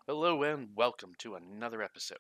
Hello and welcome to another episode.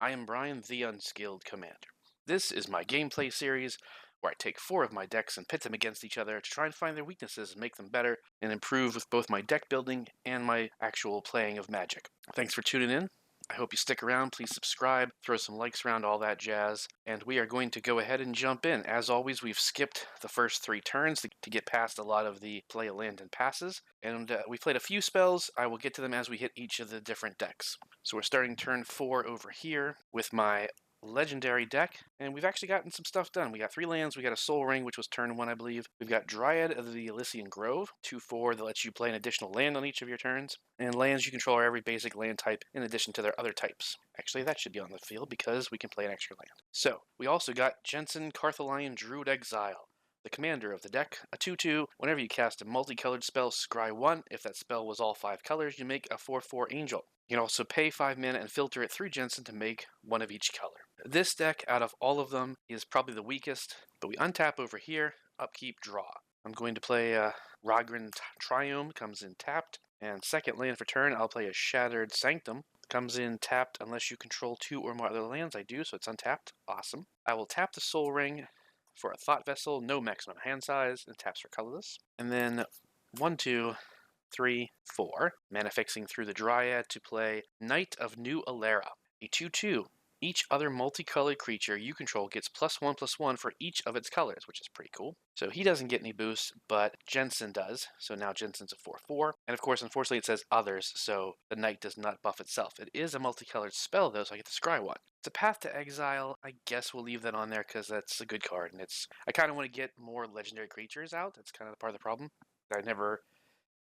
I am Brian, the Unskilled Commander. This is my gameplay series where I take 4 of my decks and pit them against each other to try and find their weaknesses and make them better and improve with both my deck building and my actual playing of Magic. Thanks for tuning in. I hope you stick around. Please subscribe, throw some likes around, all that jazz. And we are going to go ahead and jump in. As always, we've skipped the first 3 turns to get past a lot of the play a land and passes. And we played a few spells. I will get to them as we hit each of the different decks. So we're starting turn 4 over here with my legendary deck, and we've actually gotten some stuff done. We got 3 lands, we got a Soul Ring, which was turn 1, I believe. We've got Dryad of the Elysian Grove, 2/4 that lets you play an additional land on each of your turns, and lands you control are every basic land type in addition to their other types. Actually, that should be on the field because we can play an extra land. So, we also got Jensen Carthalion Druid Exile, the commander of the deck, a 2/2. Whenever you cast a multicolored spell, scry 1. If that spell was all 5 colors, you make a 4/4 angel. You can also pay 5 mana and filter it through Jensen to make 1 of each color. This deck, out of all of them, is probably the weakest, but we untap over here, upkeep, draw. I'm going to play Ragran Triome, comes in tapped, and second land for turn, I'll play a Shattered Sanctum. Comes in tapped unless you control 2 or more other lands. I do, so it's untapped. Awesome. I will tap the Soul Ring for a Thought Vessel, no maximum hand size, and taps for colorless. And then 1, 2, 3, 4, mana fixing through the Dryad to play Knight of New Alera, a 2/2. Each other multicolored creature you control gets +1/+1 for each of its colors, which is pretty cool. So he doesn't get any boosts, but Jensen does. So now Jensen's a 4/4. And of course, unfortunately, it says others, so the Knight does not buff itself. It is a multicolored spell, though, so I get to scry 1. It's a Path to Exile. I guess we'll leave that on there because that's a good card. And I kind of want to get more legendary creatures out. That's kind of part of the problem. I never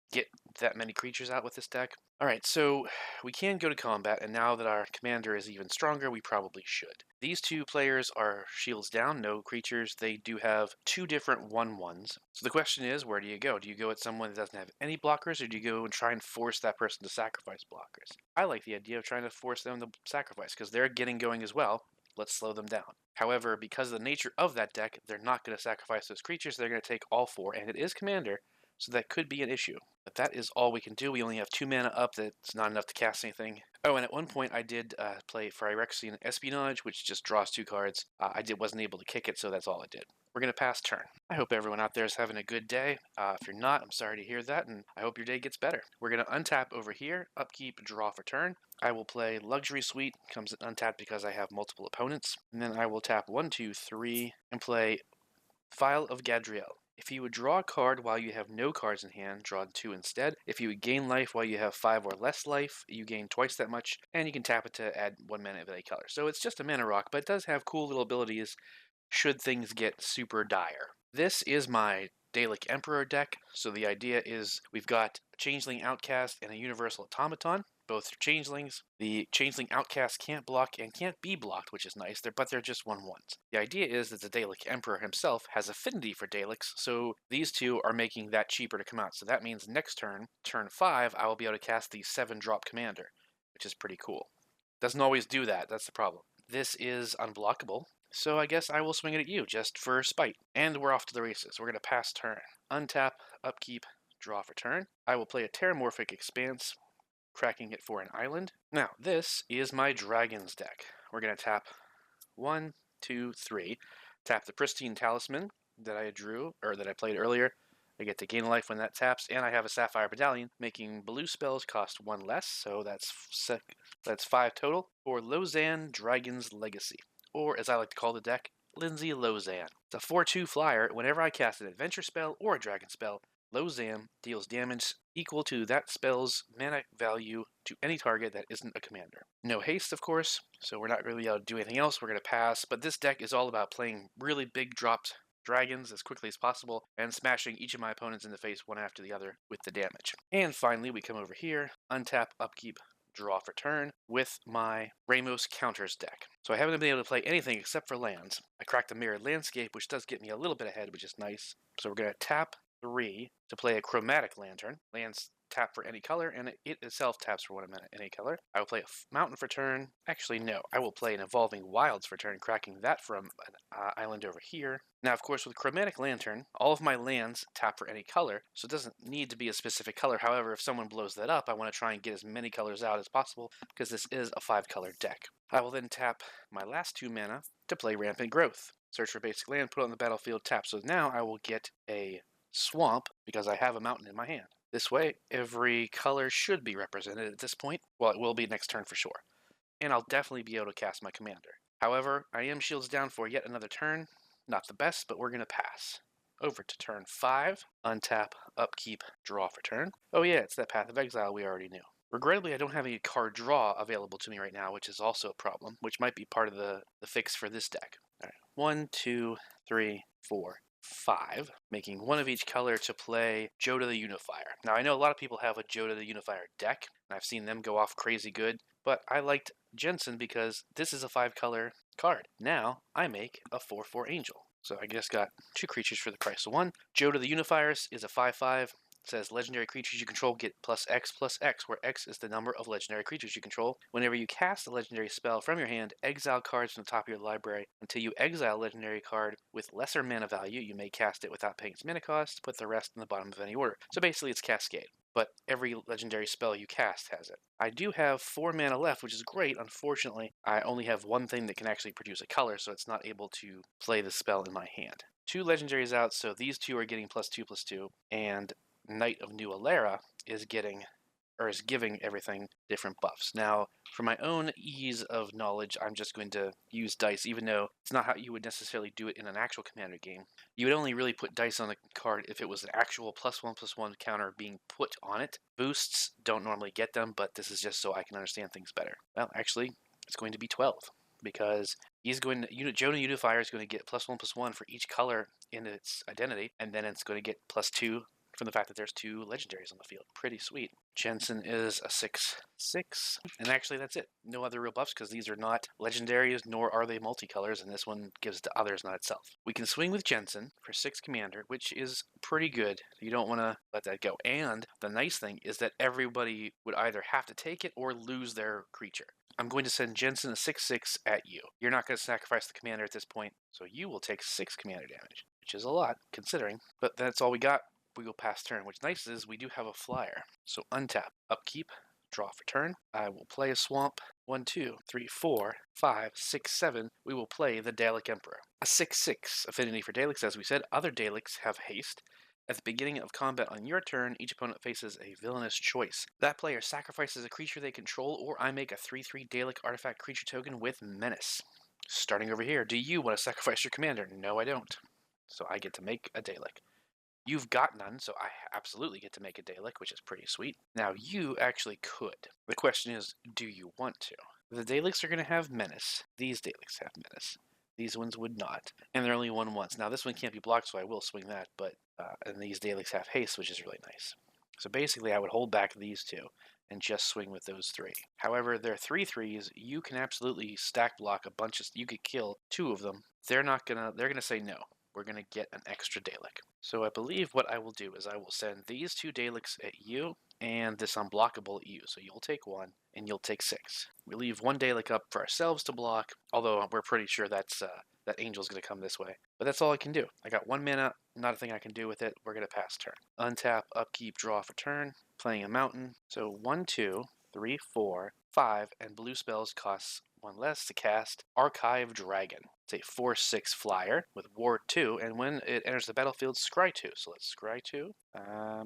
get that many creatures out with this deck. Alright, so we can go to combat, and now that our commander is even stronger, we probably should. These 2 players are shields down, no creatures. They do have 2 different 1/1s. So the question is, where do you go? Do you go at someone that doesn't have any blockers, or do you go and try and force that person to sacrifice blockers? I like the idea of trying to force them to sacrifice, because they're getting going as well. Let's slow them down. However, because of the nature of that deck, they're not going to sacrifice those creatures. They're going to take all 4, and it is commander, so that could be an issue. But that is all we can do. We only have 2 mana up. That's not enough to cast anything. Oh, and at one point I did play Phyrexian Espionage, which just draws 2 cards. Wasn't able to kick it, so that's all I did. We're going to pass turn. I hope everyone out there is having a good day. If you're not, I'm sorry to hear that, and I hope your day gets better. We're going to untap over here, upkeep, draw for turn. I will play Luxury Suite, comes untapped because I have multiple opponents. And then I will tap 1, 2, 3, and play Phial of Gadriel. If you would draw a card while you have no cards in hand, draw 2 instead. If you would gain life while you have 5 or less life, you gain twice that much, and you can tap it to add 1 mana of any color. So it's just a mana rock, but it does have cool little abilities should things get super dire. This is my Dalek Emperor deck, so the idea is we've got Changeling Outcast and a Universal Automaton. Both changelings. The changeling outcast can't block and can't be blocked, which is nice, but they're just 1/1s. The idea is that the Dalek Emperor himself has affinity for Daleks, so these 2 are making that cheaper to come out. So that means next turn, turn 5, I will be able to cast the 7-drop commander, which is pretty cool. Doesn't always do that, that's the problem. This is unblockable, so I guess I will swing it at you, just for spite. And we're off to the races. We're going to pass turn. Untap, upkeep, draw for turn. I will play a Terramorphic Expanse, cracking it for an island. Now, this is my Dragons deck. We're going to tap 1, 2, 3. Tap the Pristine Talisman that I drew, or that I played earlier. I get to gain life when that taps, and I have a Sapphire Medallion, making blue spells cost 1 less, so that's 5 total, for Lozan Dragon's Legacy, or as I like to call the deck, Lindsay Lozan. It's a 4/2 flyer. Whenever I cast an adventure spell or a dragon spell, Lozan deals damage equal to that spell's mana value to any target that isn't a commander. No haste, of course, so we're not really able to do anything else. We're going to pass, but this deck is all about playing really big dropped dragons as quickly as possible and smashing each of my opponents in the face one after the other with the damage. And finally, we come over here, untap, upkeep, draw for turn with my Ramos Counters deck. So I haven't been able to play anything except for lands. I cracked the Mirrored Landscape, which does get me a little bit ahead, which is nice. So we're going to tap 3 to play a Chromatic Lantern. Lands tap for any color, and it itself taps for 1 mana any color. I will play a mountain for turn. Actually, no. I will play an Evolving Wilds for turn, cracking that from an island over here. Now, of course, with Chromatic Lantern, all of my lands tap for any color, so it doesn't need to be a specific color. However, if someone blows that up, I want to try and get as many colors out as possible, because this is a 5-color deck. I will then tap my last 2 mana to play Rampant Growth. Search for basic land, put it on the battlefield, tap. So now I will get a swamp because I have a mountain in my hand. This way, every color should be represented at this point. Well, it will be next turn for sure. And I'll definitely be able to cast my commander. However, I am shields down for yet another turn. Not the best, but we're going to pass. Over to turn 5. Untap, upkeep, draw for turn. Oh yeah, it's that Path of Exile we already knew. Regrettably, I don't have any card draw available to me right now, which is also a problem, which might be part of the fix for this deck. All right, 1, 2, 3, 4, 5, making one of each color to play Joda the Unifier. Now, I know a lot of people have a Joda the Unifier deck, and I've seen them go off crazy good, but I liked Jensen because this is a 5-color card. Now, I make a 4/4 Angel. So I just got 2 creatures for the price of 1. Joda the Unifiers is a 5/5. It says legendary creatures you control get +X, where X is the number of legendary creatures you control. Whenever you cast a legendary spell from your hand, exile cards from the top of your library. Until you exile a legendary card with lesser mana value, you may cast it without paying its mana cost. Put the rest in the bottom of any order. So basically it's Cascade, but every legendary spell you cast has it. I do have 4 mana left, which is great. Unfortunately, I only have one thing that can actually produce a color, so it's not able to play the spell in my hand. 2 legendaries out, so these 2 are getting +2/+2, and Knight of New Alera is giving everything different buffs. Now, for my own ease of knowledge, I'm just going to use dice, even though it's not how you would necessarily do it in an actual Commander game. You would only really put dice on a card if it was an actual +1/+1 counter being put on it. Boosts don't normally get them, but this is just so I can understand things better. Well, actually, it's going to be 12, because he's going to, Joda Unifier is going to get +1/+1 for each color in its identity, and then it's going to get +2 from the fact that there's 2 legendaries on the field. Pretty sweet. Jensen is a 6/6, and actually that's it. No other real buffs because these are not legendaries, nor are they multicolors, and this one gives to others, not itself. We can swing with Jensen for 6 commander, which is pretty good. You don't want to let that go. And the nice thing is that everybody would either have to take it or lose their creature. I'm going to send Jensen a 6/6 at you. You're not going to sacrifice the commander at this point, so you will take 6 commander damage, which is a lot, considering. But that's all we got. We go past turn. What's nice is we do have a flyer. So untap, upkeep, draw for turn. I will play a swamp. 1, 2, 3, 4, 5, 6, 7. We will play the Dalek Emperor. A 6/6 affinity for Daleks, as we said. Other Daleks have haste. At the beginning of combat on your turn, each opponent faces a villainous choice. That player sacrifices a creature they control, or I make a 3/3 Dalek artifact creature token with menace. Starting over here, do you want to sacrifice your commander? No, I don't. So I get to make a Dalek. You've got none, so I absolutely get to make a Dalek, which is pretty sweet. Now, you actually could. The question is, do you want to? The Daleks are going to have menace. These Daleks have menace. These ones would not. And they're only 1/1s. Now, this one can't be blocked, so I will swing that, but and these Daleks have haste, which is really nice. So basically, I would hold back these 2 and just swing with those 3. However, they're 3/3s. You can absolutely stack block a bunch of... You could kill 2 of them. They're going to say no. We're going to get an extra Dalek. So I believe what I will do is I will send these 2 Daleks at you and this unblockable at you. So you'll take 1 and you'll take 6. We leave 1 Dalek up for ourselves to block, although we're pretty sure that's that Angel's going to come this way. But that's all I can do. I got 1 mana, not a thing I can do with it. We're going to pass turn. Untap, upkeep, draw for turn, playing a mountain. So 1, 2, 3, 4, 5, and blue spells costs 1 less to cast Archive Dragon. It's a 4/6 flyer with Ward 2, and when it enters the battlefield, scry 2. So let's scry 2.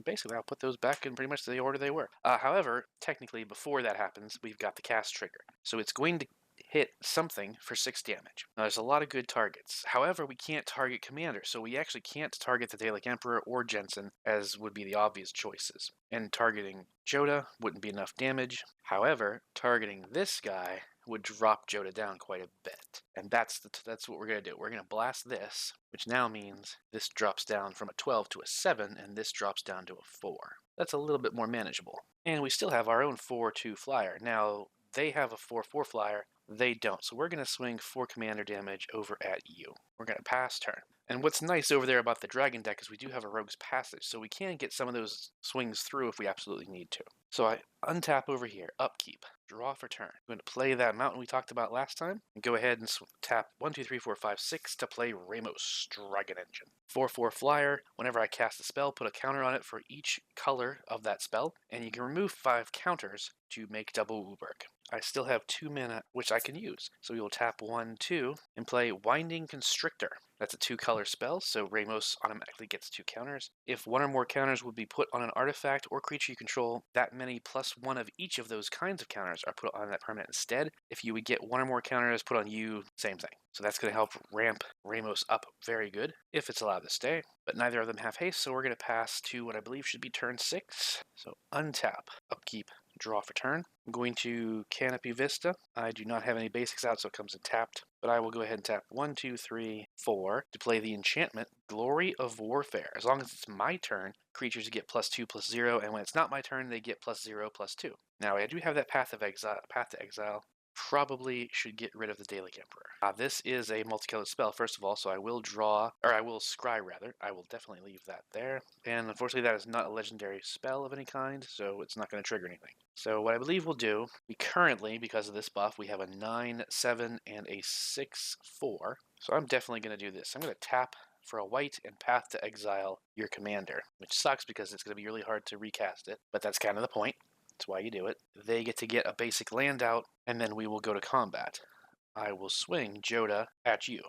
Basically, I'll put those back in pretty much the order they were. However, technically, before that happens, we've got the cast trigger. So it's going to hit something for 6 damage. Now, there's a lot of good targets. However, we can't target commander, so we actually can't target the Dalek Emperor or Jensen, as would be the obvious choices. And targeting Joda wouldn't be enough damage. However, targeting this guy would drop Joda down quite a bit. And that's what we're going to do. We're going to blast this, which now means this drops down from a 12 to a 7, and this drops down to a 4. That's a little bit more manageable. And we still have our own 4/2 flyer. Now, they have a 4/4 flyer. They don't. So we're going to swing 4 commander damage over at you. We're going to pass turn. And what's nice over there about the Dragon deck is we do have a Rogue's Passage, so we can get some of those swings through if we absolutely need to. So I untap over here, upkeep, draw for turn. I'm going to play that mountain we talked about last time, and go ahead and tap 1, 2, 3, 4, 5, 6 to play Ramos, Dragon Engine. 4/4 flyer, whenever I cast a spell, put a counter on it for each color of that spell, and you can remove 5 counters to make double Uberg. I still have 2 mana, which I can use. So we will tap 1, 2, and play Winding Constrictor. That's a 2-color spell, so Ramos automatically gets 2 counters. If 1 or more counters would be put on an artifact or creature you control, that many plus 1 of each of those kinds of counters are put on that permanent instead. If you would get 1 or more counters put on you, same thing. So that's going to help ramp Ramos up very good, if it's allowed to stay. But neither of them have haste, so we're going to pass to what I believe should be turn 6. So untap, upkeep, draw for turn. I'm going to Canopy Vista. I do not have any basics out, so it comes in tapped. But I will go ahead and tap 1, 2, 3, 4 to play the enchantment Glory of Warfare. As long as it's my turn, creatures get +2/+0, and when it's not my turn, they get +0/+2. Now I do have that Path to Exile. Probably should get rid of the Dalek Emperor. This is a multicolored spell, first of all, so I will scry rather. I will definitely leave that there. And unfortunately, that is not a legendary spell of any kind, so it's not going to trigger anything. So what I believe we'll do, we currently, because of this buff, we have a 9/7 and a 6/4. So I'm definitely going to do this. I'm going to tap for a white and Path to Exile your commander, which sucks because it's going to be really hard to recast it, but that's kind of the point. That's why you do it. They get to get a basic land out, and then we will go to combat. I will swing Joda at you.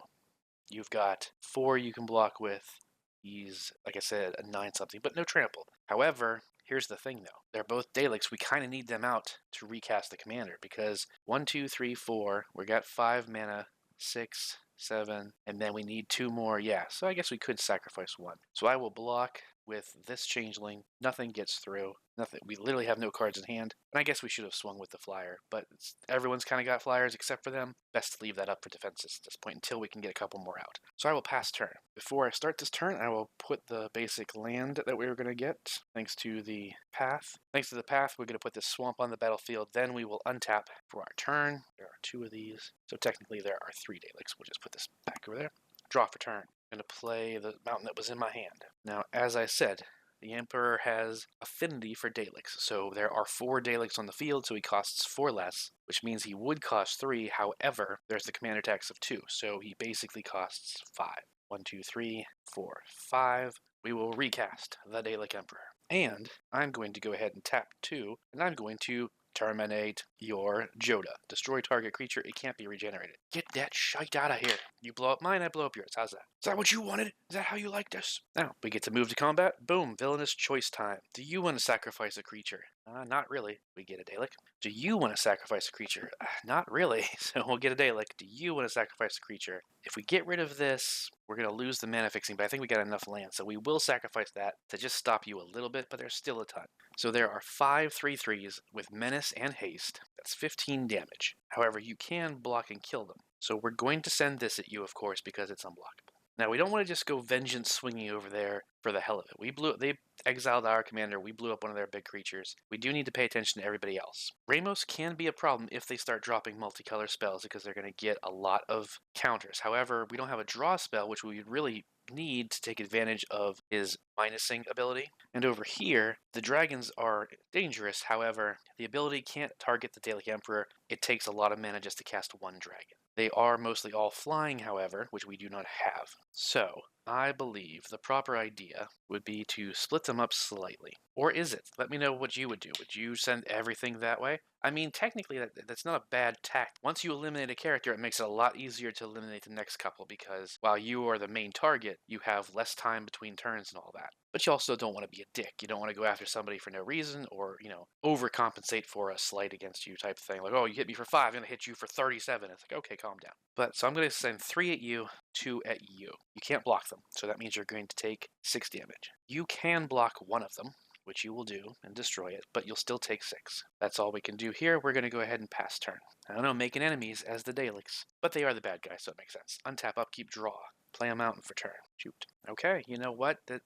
You've got 4 you can block with. He's, like I said, a 9-something, but no trample. However, here's the thing, though. They're both Daleks. We kind of need them out to recast the commander, because 1, 2, 3, 4, we got 5 mana, 6, 7, and then we need 2 more. Yeah, so I guess we could sacrifice 1. So I will block with this changeling. Nothing gets through. Nothing. We literally have no cards in hand. And I guess we should have swung with the flyer, but everyone's kind of got flyers except for them. Best to leave that up for defenses at this point until we can get a couple more out. So I will pass turn. Before I start this turn, I will put the basic land that we were going to get, thanks to the path. Thanks to the path, we're going to put this swamp on the battlefield. Then we will untap for our turn. There are 2 of these. So technically there are 3 Daleks. We'll just put this back over there. Draw for turn. I'm going to play the mountain that was in my hand. Now, as I said, the Emperor has affinity for Daleks, so there are 4 Daleks on the field, so he costs 4 less, which means he would cost 3. However, there's the commander tax of 2, so he basically costs 5. 1, 2, 3, 4, 5. We will recast the Dalek Emperor. And I'm going to go ahead and tap 2, and I'm going to terminate your Joda. Destroy target creature. It can't be regenerated. Get that shite out of here. You blow up mine, I blow up yours. How's that? Is that what you wanted? Is that how you like this? Now, we get to move to combat. Boom. Villainous choice time. Do you want to sacrifice a creature? Not really. We get a Dalek. Do you want to sacrifice a creature? Not really. So we'll get a Dalek. Do you want to sacrifice a creature? If we get rid of this, we're going to lose the mana fixing, but I think we got enough land, so we will sacrifice that to just stop you a little bit, but there's still a ton. So there are 5 3/3s with menace and haste. That's 15 damage. However, you can block and kill them. So we're going to send this at you, of course, because it's unblockable. Now, we don't want to just go vengeance swinging over there for the hell of it. They exiled our commander. We blew up one of their big creatures. We do need to pay attention to everybody else. Ramos can be a problem if they start dropping multicolor spells because they're going to get a lot of counters. However, we don't have a draw spell, which we would really need to take advantage of his minusing ability. And over here, the dragons are dangerous. However, the ability can't target the Dalek Emperor. It takes a lot of mana just to cast 1 dragon. They are mostly all flying, however, which we do not have. So, I believe the proper idea would be to split them up slightly. Or is it? Let me know what you would do. Would you send everything that way? I mean, technically, that's not a bad tact. Once you eliminate a character, it makes it a lot easier to eliminate the next couple, because while you are the main target, you have less time between turns and all that. But you also don't want to be a dick. You don't want to go after somebody for no reason, or, overcompensate for a slight against you type thing. Like, oh, you hit me for 5, I'm going to hit you for 37. It's like, okay, calm down. But, so I'm going to send 3 at you, 2 at you. You can't block them, so that means you're going to take 6 damage. You can block one of them, which you will do, and destroy it, but you'll still take 6. That's all we can do here. We're going to go ahead and pass turn. I don't know, making enemies as the Daleks, but they are the bad guys, so it makes sense. Untap, upkeep, draw. Play a mountain for turn. Shoot. Okay, you know what? That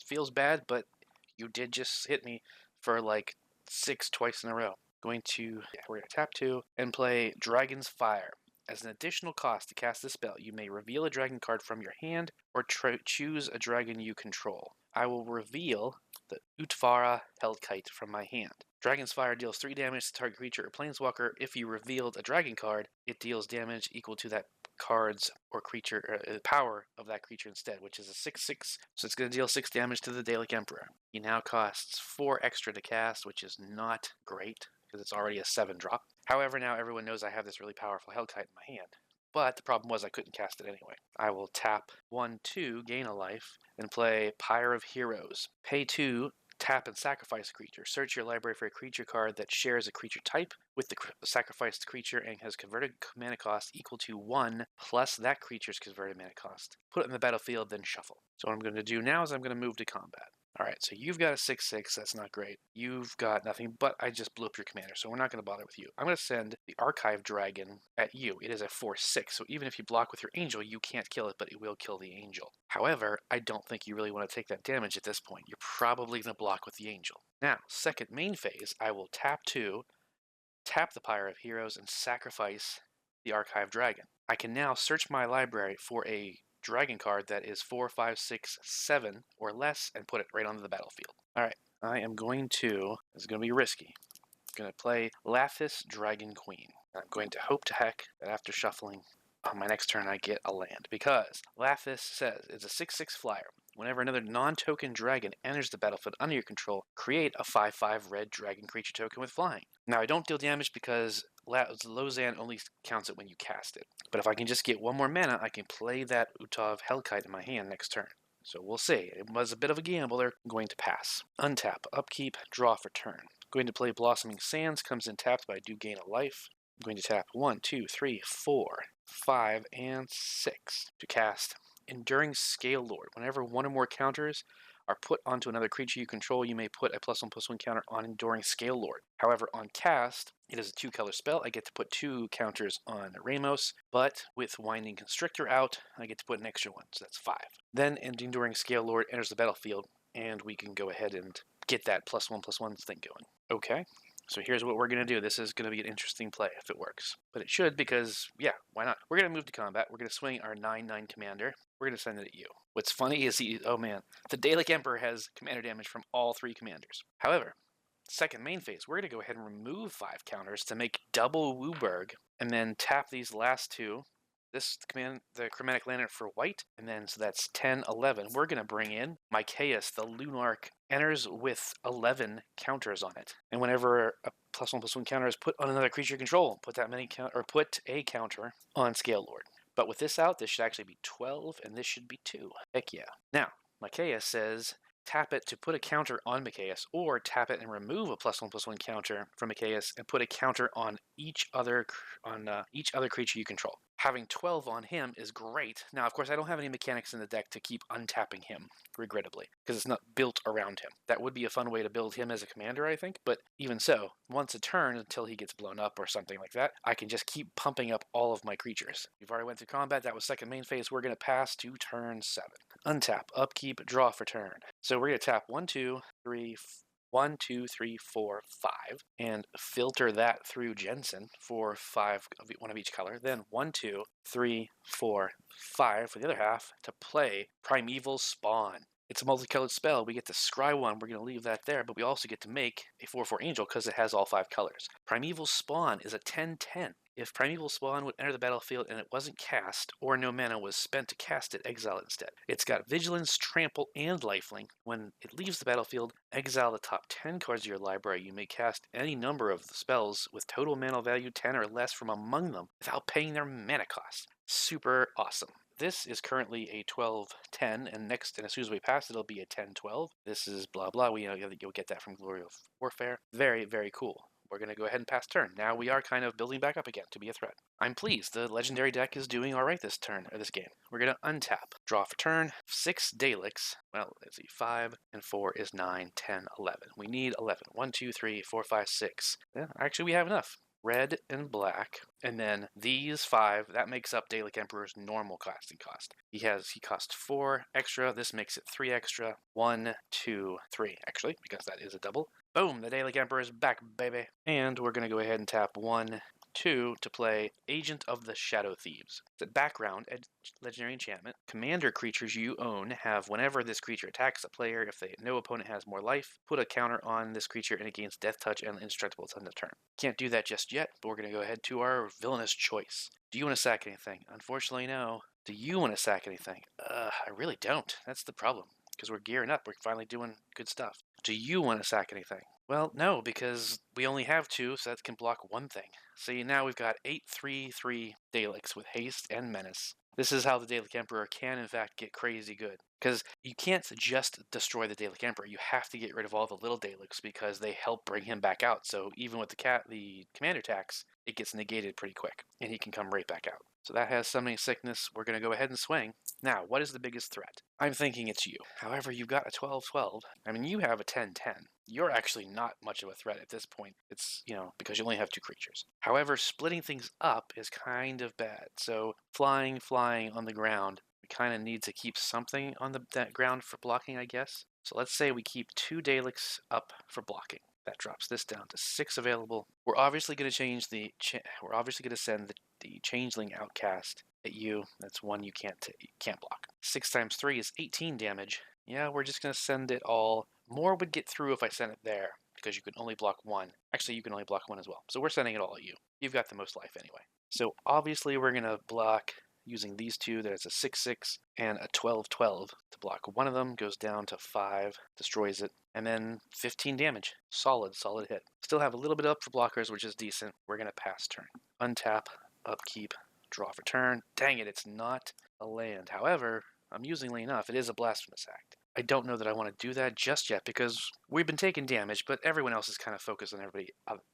feels bad, but you did just hit me for like 6 twice in a row. We're going to tap 2 and play Dragon's Fire. As an additional cost to cast this spell, you may reveal a dragon card from your hand or choose a dragon you control. I will reveal the Utvara Hellkite from my hand. Dragon's Fire deals 3 damage to target creature or planeswalker. If you revealed a dragon card, it deals damage equal to that card's or creature power of that creature instead, which is a 6/6, so it's going to deal 6 damage to the Dalek Emperor. He now costs 4 extra to cast, which is not great because it's already a 7-drop. However, now everyone knows I have this really powerful Hellkite in my hand. But the problem was I couldn't cast it anyway. I will tap 1/2, gain a life, and play Pyre of Heroes. Pay 2, tap and sacrifice a creature. Search your library for a creature card that shares a creature type with the sacrificed creature and has converted mana cost equal to 1 plus that creature's converted mana cost. Put it in the battlefield, then shuffle. So what I'm going to do now is I'm going to move to combat. Alright, so you've got a 6/6, that's not great. You've got nothing, but I just blew up your commander, so we're not going to bother with you. I'm going to send the Archive Dragon at you. It is a 4/6, so even if you block with your angel, you can't kill it, but it will kill the angel. However, I don't think you really want to take that damage at this point. You're probably going to block with the angel. Now, second main phase, I will tap 2, tap the Pyre of Heroes, and sacrifice the Archive Dragon. I can now search my library for a dragon card that is 4, 5, 6, 7 or less and put it right onto the battlefield. Alright, I am going to, this is going to be risky, I'm going to play Lathis Dragon Queen. I'm going to hope to heck that after shuffling on my next turn I get a land, because Lathis says it's a 6/6 flyer. Whenever another non-token dragon enters the battlefield under your control, create a 5/5 red dragon creature token with flying. Now, I don't deal damage because Lozan only counts it when you cast it. But if I can just get 1 more mana, I can play that Utav Hellkite in my hand next turn. So we'll see. It was a bit of a gamble there. I'm going to pass. Untap, upkeep, draw for turn. I'm going to play Blossoming Sands, comes in tapped, but I do gain a life. I'm going to tap 1, 2, 3, 4, 5, and 6 to cast Enduring Scale Lord. Whenever 1 or more counters are put onto another creature you control, you may put a +1/+1 counter on Enduring Scale Lord. However, on cast, it is a 2-color spell. I get to put 2 counters on Ramos, but with Winding Constrictor out, I get to put an extra 1, so that's 5. Then Enduring Scale Lord enters the battlefield, and we can go ahead and get that +1/+1 thing going. Okay. So here's what we're going to do. This is going to be an interesting play if it works. But it should because, yeah, why not? We're going to move to combat. We're going to swing our 9/9 commander. We're going to send it at you. What's funny is, oh man, the Dalek Emperor has commander damage from all 3 commanders. However, second main phase, we're going to go ahead and remove 5 counters to make double Wooburg, and then tap these last 2. This command, the Chromatic Lantern for white, and then so that's 10, 11. We're going to bring in Mycaeus, the Lunarch, enters with 11 counters on it. And whenever a +1/+1 counter is put on another creature you control, put a counter on Scale Lord. But with this out, this should actually be 12, and this should be 2. Heck yeah. Now, Mycaeus says, tap it to put a counter on Mycaeus, or tap it and remove a +1/+1 counter from Mycaeus and put a counter on each other creature you control. Having 12 on him is great. Now, of course, I don't have any mechanics in the deck to keep untapping him, regrettably, because it's not built around him. That would be a fun way to build him as a commander, I think, but even so, once a turn, until he gets blown up or something like that, I can just keep pumping up all of my creatures. We've already went through combat. That was second main phase. We're going to pass to turn 7. Untap, upkeep, draw for turn. So we're going to tap 1, 2, 3, 1, 2, 3, 4, 5, and filter that through Jensen for 5 of one of each color. Then 1, 2, 3, 4, 5 for the other half to play Primeval Spawn. It's a multicolored spell. We get to scry 1. We're going to leave that there, but we also get to make a 4/4 angel because it has all 5 colors. Primeval Spawn is a 10/10. If Primeval Spawn would enter the battlefield and it wasn't cast, or no mana was spent to cast it, exile it instead. It's got Vigilance, Trample, and Lifelink. When it leaves the battlefield, exile the top 10 cards of your library. You may cast any number of the spells with total mana value 10 or less from among them without paying their mana cost. Super awesome. This is currently a 12/10, and as soon as we pass, it'll be a 10/12. This is blah blah. You'll get that from Glory of Warfare. Very, very cool. We're going to go ahead and pass turn. Now we are kind of building back up again to be a threat. I'm pleased. The legendary deck is doing all right this turn, or this game. We're going to untap. Draw for turn. 6 Daleks. Well, let's see. 5 and 4 is 9, 10, 11. We need 11. 1, 2, 3, 4, 5, 6. Yeah, actually, we have enough. Red and black, and then these 5, that makes up Dalek Emperor's normal casting cost. He costs 4 extra, this makes it 3 extra, 1, 2, 3, actually, because that is a double. Boom, the Dalek Emperor is back, baby. And we're going to go ahead and tap 1, 2 to play Agent of the Shadow Thieves. It's a background legendary enchantment. Commander creatures you own have, whenever this creature attacks a player, if no opponent has more life, put a counter on this creature and it gains Death Touch and Indestructible until end of turn. Can't do that just yet, but we're going to go ahead to our villainous choice. Do you want to sack anything? Unfortunately, no. Do you want to sack anything? I really don't. That's the problem, because we're gearing up. We're finally doing good stuff. Do you want to sack anything? Well, no, because we only have 2, so that can block one thing. See, now we've got 8/3/3 Daleks with haste and menace. This is how the Dalek Emperor can, in fact, get crazy good. Because you can't just destroy the Dalek Emperor. You have to get rid of all the little Daleks because they help bring him back out. So even with the commander tax, it gets negated pretty quick, and he can come right back out. So that has Summoning Sickness. We're going to go ahead and swing. Now, what is the biggest threat? I'm thinking it's you. However, you've got a 12/12. I mean, you have a 10/10. You're actually not much of a threat at this point. It's, because you only have 2 creatures. However, splitting things up is kind of bad. So flying on the ground, we kind of need to keep something on that ground for blocking, I guess. So let's say we keep 2 Daleks up for blocking. That drops this down to 6 available. We're obviously going to change we're obviously going to send the Changeling Outcast at you. That's one you can't block. 6 times 3 is 18 damage. Yeah, we're just going to send it all. More would get through if I sent it there, because you can only block 1. Actually, you can only block 1 as well. So we're sending it all at you. You've got the most life anyway. So obviously we're going to block using these 2. There's a 6/6 and a 12/12 to block. One of them goes down to 5, destroys it, and then 15 damage. Solid hit. Still have a little bit up for blockers, which is decent. We're going to pass turn. Untap, upkeep, draw for turn. Dang it, it's not a land. However, amusingly enough, it is a Blasphemous Act. I don't know that I want to do that just yet because we've been taking damage, but everyone else is kind of focused on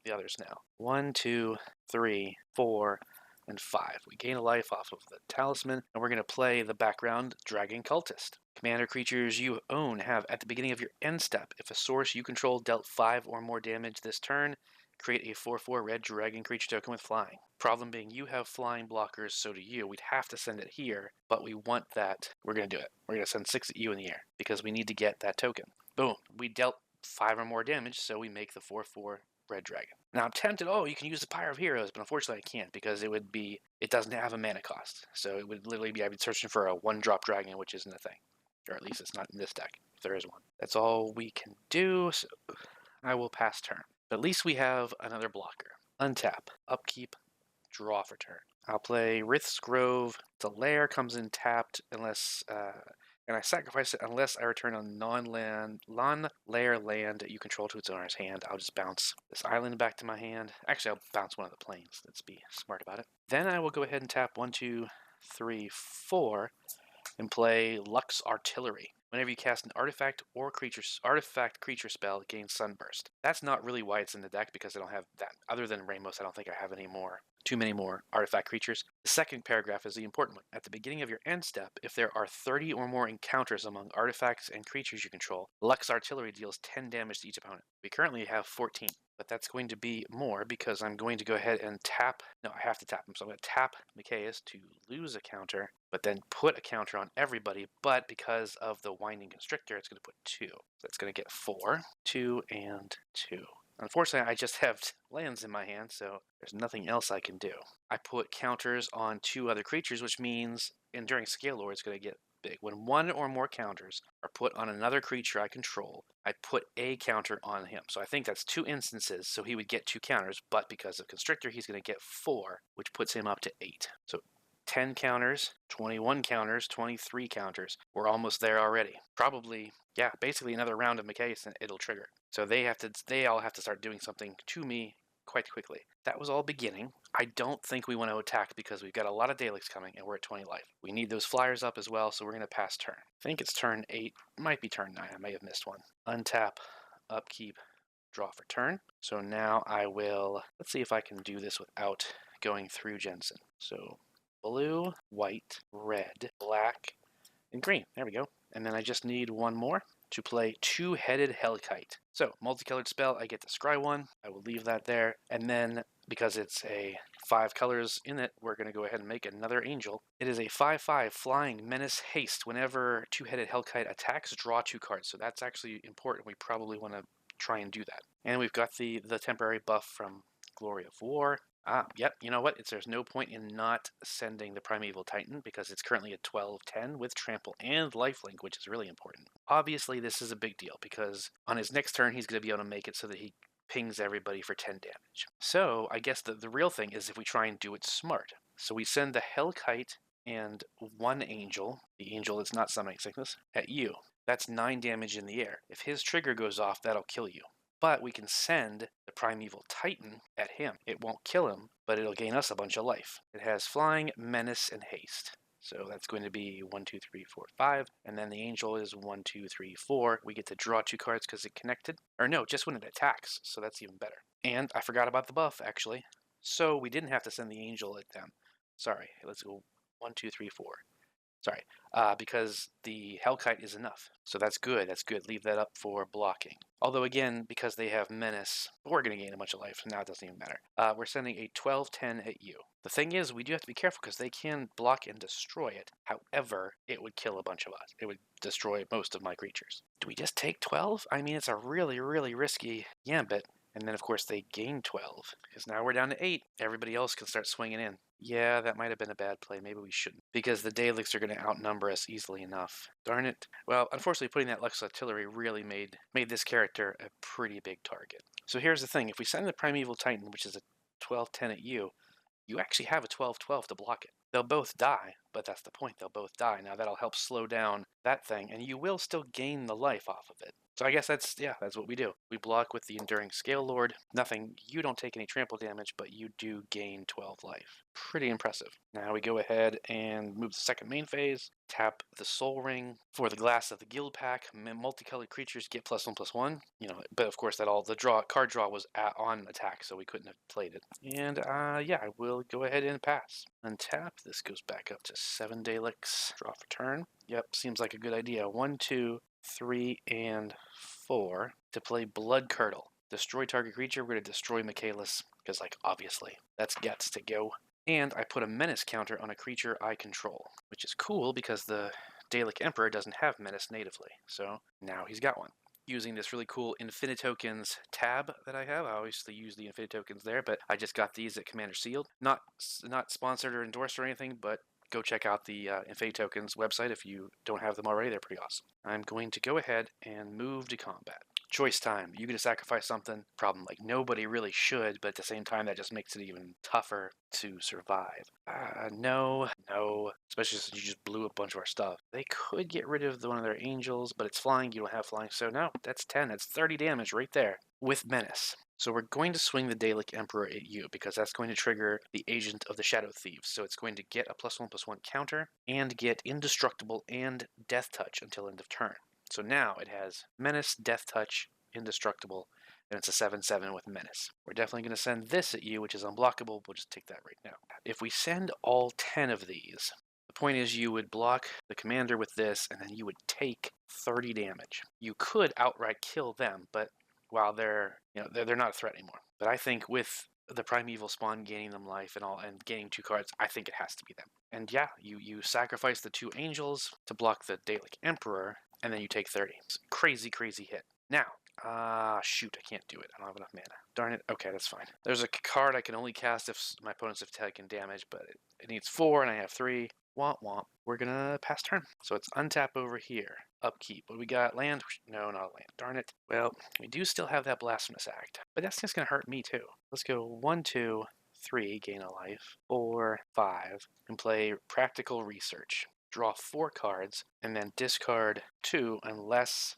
the others now. 1, 2, 3, 4, and 5. We gain a life off of the talisman, and we're going to play the background Dragon Cultist. Commander creatures you own have, at the beginning of your end step, if a source you control dealt 5 or more damage this turn, create a 4/4 red dragon creature token with flying. Problem being, you have flying blockers, so do you. We'd have to send it here, but we want that. We're going to do it. We're going to send 6 at you in the air because we need to get that token. Boom. We dealt 5 or more damage, so we make the 4/4 red dragon. Now I'm tempted, you can use the Pyre of Heroes, but unfortunately I can't because it doesn't have a mana cost. So it would literally be, I'd be searching for a 1-drop dragon, which isn't a thing. Or at least it's not in this deck, if there is one. That's all we can do, so I will pass turn. But at least we have another blocker. Untap, upkeep, draw for turn. I'll play Rith's Grove. The lair comes in tapped unless, and I sacrifice it unless I return a non-lair land that you control to its owner's hand. I'll just bounce this island back to my hand. Actually, I'll bounce one of the planes. Let's be smart about it. Then I will go ahead and tap 1, 2, 3, 4 and play Lux Artillery. Whenever you cast an artifact creature spell, it gains Sunburst. That's not really why it's in the deck because I don't have that. Other than Ramos, I don't think I have too many more artifact creatures. The second paragraph is the important one. At the beginning of your end step, if there are 30 or more encounters among artifacts and creatures you control, Lux Artillery deals 10 damage to each opponent. We currently have 14, but that's going to be more because I'm going to go ahead and tap. No, I have to tap him. So I'm going to tap Micaeus to lose a counter, but then put a counter on everybody. But because of the Winding Constrictor, it's going to put 2. So it's going to get 4, 2, and 2. Unfortunately, I just have lands in my hand, so there's nothing else I can do. I put counters on 2 other creatures, which means Enduring Scale Lord is going to get big. When 1 or more counters are put on another creature I control, I put a counter on him. So I think that's 2 instances, so he would get 2 counters, but because of Constrictor, he's going to get 4, which puts him up to 8. So 10 counters, 21 counters, 23 counters. We're almost there already. Probably, basically another round of Micaeus and it'll trigger. So they all have to start doing something to me quite quickly. That was all beginning. I don't think we want to attack because we've got a lot of Daleks coming and we're at 20 life. We need those flyers up as well, so we're going to pass turn. I think it's turn 8. Might be turn 9. I may have missed one. Untap, upkeep, draw for turn. So now I will, let's see if I can do this without going through Jensen. So blue, white, red, black, and green. There we go. And then I just need one more to play Two-Headed Hellkite. So, multicolored spell, I get to scry 1. I will leave that there. And then, because it's a 5 colors in it, we're going to go ahead and make another angel. It is a 5/5 flying menace haste. Whenever Two-Headed Hellkite attacks, draw 2 cards. So that's actually important. We probably want to try and do that. And we've got the temporary buff from Glory of War. Yep, you know what? There's no point in not sending the Primeval Titan because it's currently at 12-10 with Trample and Lifelink, which is really important. Obviously, this is a big deal because on his next turn, he's going to be able to make it so that he pings everybody for 10 damage. So I guess the real thing is if we try and do it smart. So we send the Hellkite and one angel, the angel that's not summoning sickness, at you. That's 9 damage in the air. If his trigger goes off, that'll kill you. But we can send the Primeval Titan at him. It won't kill him, but it'll gain us a bunch of life. It has Flying, Menace, and Haste. So that's going to be 1, 2, 3, 4, 5. And then the Angel is 1, 2, 3, 4. We get to draw 2 cards because it connected. Or no, just when it attacks. So that's even better. And I forgot about the buff, actually. So we didn't have to send the Angel at them. Sorry, let's go 1, 2, 3, 4. Sorry, because the Hellkite is enough. So that's good, that's good. Leave that up for blocking. Although again, because they have Menace, we're going to gain a bunch of life, so now it doesn't even matter. We're sending a 12-10 at you. The thing is, we do have to be careful because they can block and destroy it. However, it would kill a bunch of us. It would destroy most of my creatures. Do we just take 12? I mean, it's a really, really risky gambit. And then, of course, they gain 12, because now we're down to 8. Everybody else can start swinging in. Yeah, that might have been a bad play. Maybe we shouldn't, because the Daleks are going to outnumber us easily enough. Darn it. Well, unfortunately, putting that Lux Artillery really made this character a pretty big target. So here's the thing. If we send the Primeval Titan, which is a 12-10 at you actually have a 12-12 to block it. They'll both die, but that's the point. They'll both die. Now, that'll help slow down that thing, and you will still gain the life off of it. So I guess that's what we do. We block with the Enduring Scale Lord. Nothing, you don't take any trample damage, but you do gain 12 life. Pretty impressive. Now we go ahead and move the second main phase. Tap the Soul Ring for the Glass of the Guild pack. Multicolored creatures get +1/+1. But of course the card draw was on attack, so we couldn't have played it. And yeah, I will go ahead and pass. Untap. This goes back up to 7 Daleks. Draw for turn. Yep, seems like a good idea. 1, 2, 3, and 4 to play Blood Curdle. Destroy target creature. We're going to destroy Michaelis, because, obviously, that's gets to go. And I put a Menace counter on a creature I control, which is cool because the Dalek Emperor doesn't have Menace natively. So now he's got one. Using this really cool Infinitokens tab that I have. I obviously use the Infinitokens there, but I just got these at Commander Sealed. Not sponsored or endorsed or anything, but go check out the Infinitokens website if you don't have them already. They're pretty awesome. I'm going to go ahead and move to combat. Choice time. You get to sacrifice something. Problem, nobody really should, but at the same time, that just makes it even tougher to survive. No. Especially since you just blew a bunch of our stuff. They could get rid of one of their angels, but it's flying. You don't have flying, so no. That's 10. That's 30 damage right there with Menace. So we're going to swing the Dalek Emperor at you, because that's going to trigger the Agent of the Shadow Thieves. So it's going to get a +1/+1 counter, and get Indestructible and Death Touch until end of turn. So now it has Menace, Death Touch, Indestructible, and it's a 7/7 with Menace. We're definitely going to send this at you, which is unblockable. We'll just take that right now. If we send all 10 of these, the point is you would block the commander with this, and then you would take 30 damage. You could outright kill them, but while they're not a threat anymore. But I think with the Primeval Spawn gaining them life and gaining 2 cards, I think it has to be them. And yeah, you sacrifice the 2 angels to block the Dalek Emperor, and then you take 30. It's a crazy, crazy hit. Now, shoot, I can't do it. I don't have enough mana. Darn it. Okay, that's fine. There's a card I can only cast if my opponents have taken damage, but it needs 4, and I have 3. Womp womp. We're gonna pass turn. So it's untap over here. Upkeep. What do we got? Land? No, not a land. Darn it. Well, we do still have that Blasphemous Act, but that's just gonna hurt me too. Let's go 1, 2, 3, gain a life. 4, 5, and play Practical Research. Draw 4 cards, and then discard 2 unless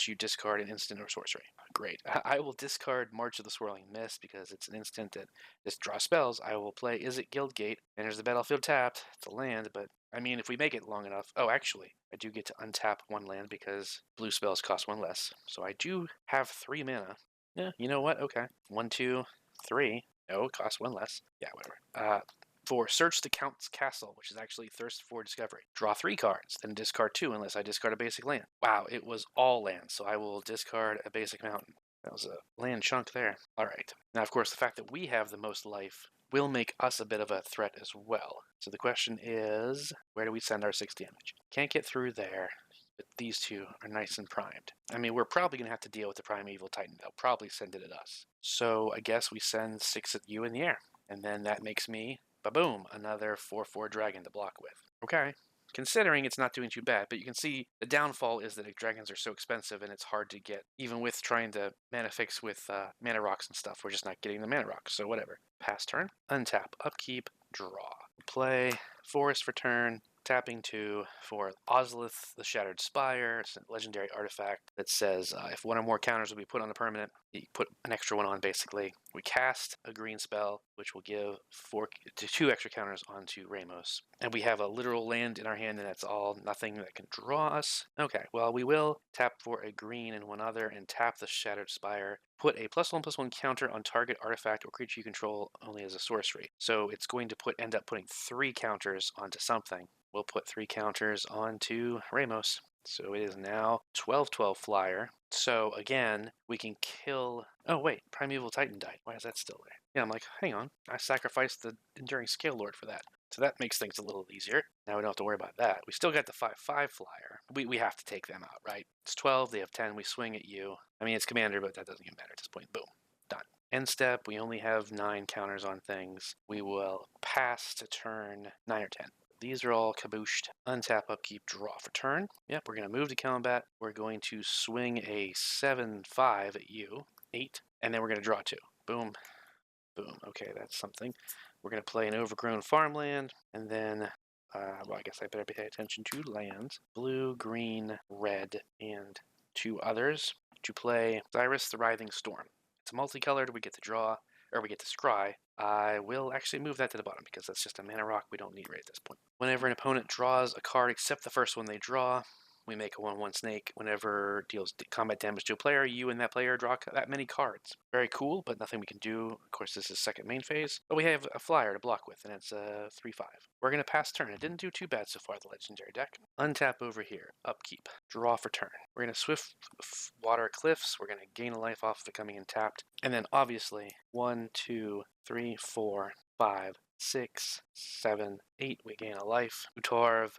you discard an instant or sorcery. Great. I will discard March of the Swirling Mist because it's an instant that just draw spells. I will play Is It Guildgate? Enters the battlefield tapped. It's a land, but I mean, if we make it long enough. Oh, actually, I do get to untap 1 land because blue spells cost 1 less. So I do have 3 mana. Yeah, you know what? Okay. 1, 2, 3. No, it costs 1 less. Yeah, whatever. 4, search the Count's Castle, which is actually Thirst for Discovery. Draw 3 cards, then discard 2 unless I discard a basic land. Wow, it was all land, so I will discard a basic mountain. That was a land chunk there. All right. Now, of course, the fact that we have the most life will make us a bit of a threat as well. So the question is, where do we send our 6 damage? Can't get through there. But these two are nice and primed. I mean, we're probably going to have to deal with the Primeval Titan. They'll probably send it at us. So I guess we send 6 at you in the air. And then that makes me, ba-boom, another 4/4 dragon to block with. Okay. Considering it's not doing too bad, but you can see the downfall is that dragons are so expensive and it's hard to get. Even with trying to mana fix with mana rocks and stuff, we're just not getting the mana rocks, so whatever. Pass turn, untap, upkeep, draw. Play, forest for turn, tapping 2 for Ozlith, the Shattered Spire. It's a legendary artifact that says if one or more counters will be put on a permanent, you put an extra one on, basically. We cast a green spell, which will give 2 extra counters onto Ramos. And we have a literal land in our hand, and that's all. Nothing that can draw us. Okay, well, we will tap for a green and one other and tap the Shattered Spire. Put a +1/+1 counter on target artifact or creature you control only as a sorcery. So it's going to end up putting 3 counters onto something. We'll put 3 counters onto Ramos. So it is now 12/12 flyer. So again, we can kill... Oh wait, Primeval Titan died. Why is that still there? Yeah, I'm like, hang on. I sacrificed the Enduring Scale Lord for that. So that makes things a little easier. Now we don't have to worry about that. We still got the 5/5 flyer. We have to take them out, right? It's 12, they have 10, we swing at you. I mean, it's commander, but that doesn't even matter at this point. Boom. Done. End step, we only have 9 counters on things. We will pass to turn 9 or 10. These are all cabooshed. Untap, upkeep, draw for turn. Yep, we're going to move to combat. We're going to swing a 7/5 at you. 8. And then we're going to draw 2. Boom. Boom. Okay, that's something. We're going to play an overgrown farmland. And then, well, I guess I better pay attention to lands. Blue, green, red, and 2 others. To play Cyrus the Writhing Storm. It's multicolored. We get to draw, or we get to scry. I will actually move that to the bottom because that's just a mana rock we don't need right at this point. Whenever an opponent draws a card except the first one they draw, we make a 1/1 snake. Whenever deals combat damage to a player, you and that player draw that many cards. Very cool, but nothing we can do. Of course, this is second main phase. But we have a flyer to block with, and it's a 3/5. We're going to pass turn. It didn't do too bad so far, the legendary deck. Untap over here. Upkeep. Draw for turn. We're going to swift water cliffs. We're going to gain a life off of it coming in tapped. And then, obviously, 1, 2, 3, 4, 5, 6, 7, 8. We gain a life. Utvara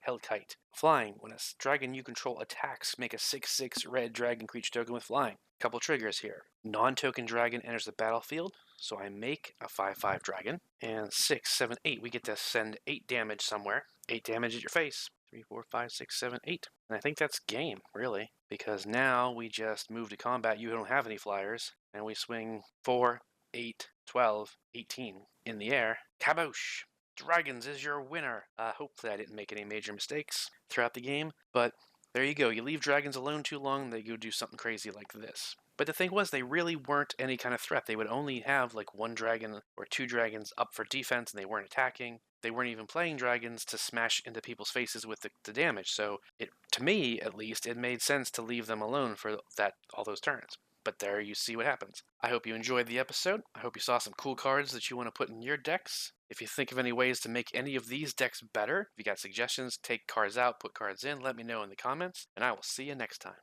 Hellkite. Flying. When a dragon you control attacks, make a 6/6 red dragon creature token with flying. Couple triggers here. Non-token dragon enters the battlefield, so I make a 5/5 dragon. And 6, 7, 8. We get to send 8 damage somewhere. 8 damage at your face. 3, 4, 5, 6, 7, 8. And I think that's game, really, because now we just move to combat. You don't have any flyers, and we swing 4, 8, 12, 18 in the air. Kaboosh! Dragons is your winner. Hopefully I didn't make any major mistakes throughout the game, but there you go. You leave dragons alone too long, they go do something crazy like this. But the thing was, they really weren't any kind of threat. They would only have like 1 dragon or 2 dragons up for defense, and they weren't attacking. They weren't even playing dragons to smash into people's faces with the damage. So to me, at least, it made sense to leave them alone for all those turns. But there you see what happens. I hope you enjoyed the episode. I hope you saw some cool cards that you want to put in your decks. If you think of any ways to make any of these decks better, if you got suggestions, take cards out, put cards in, let me know in the comments, and I will see you next time.